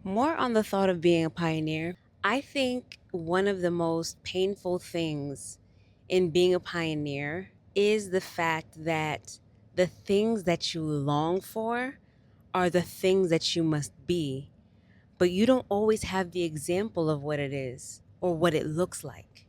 More on the thought of being a pioneer. I think one of the most painful things in being a pioneer is the fact that the things that you long for are the things that you must be, but you don't always have the example of what it is or what it looks like.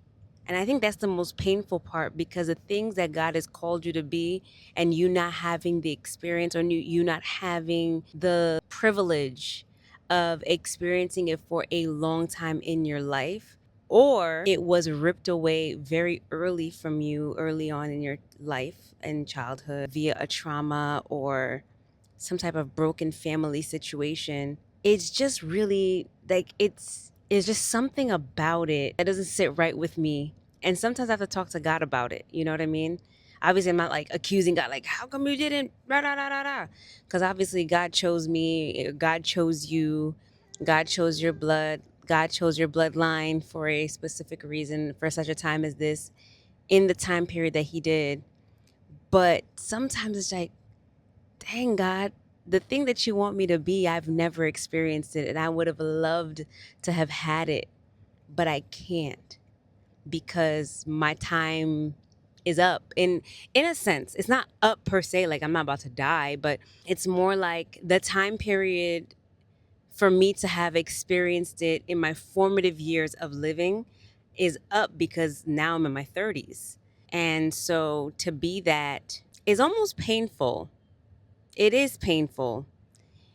And I think that's the most painful part because the things that God has called you to be and you not having the experience or you not having the privilege of experiencing it for a long time in your life, or it was ripped away very early from you early on in your life and childhood via a trauma or some type of broken family situation. It's just really like it's just something about it that doesn't sit right with me. And sometimes I have to talk to God about it. You know what I mean? Obviously, I'm not like accusing God, like, how come you didn't? Rah, rah, rah, rah, rah. Because obviously, God chose me, God chose you, God chose your blood, God chose your bloodline for a specific reason, for such a time as this, in the time period that He did. But sometimes it's like, dang God, the thing that you want me to be, I've never experienced it and I would have loved to have had it, but I can't because my time is up. In a sense, it's not up per se, like I'm not about to die, but it's more like the time period for me to have experienced it in my formative years of living is up because now I'm in my 30s. And so to be that is almost painful. It is painful.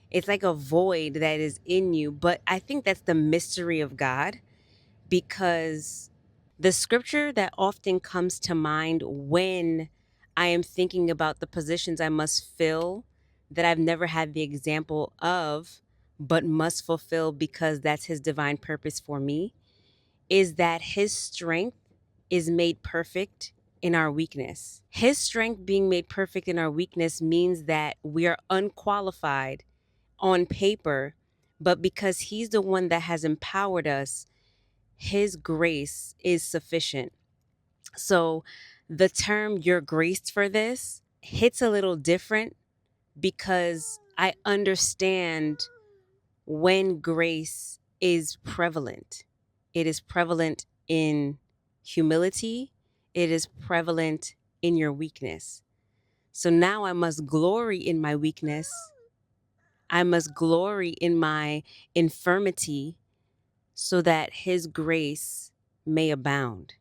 It's like a void that is in you. But I think that's the mystery of God because the scripture that often comes to mind when I am thinking about the positions I must fill that I've never had the example of, but must fulfill because that's his divine purpose for me, is that his strength is made perfect in our weakness. His strength being made perfect in our weakness means that we are unqualified on paper, but because he's the one that has empowered us, his grace is sufficient. So the term you're graced for this hits a little different because I understand when grace is prevalent. It is prevalent in humility, it is prevalent in your weakness. So now I must glory in my weakness. I must glory in my infirmity so that his grace may abound.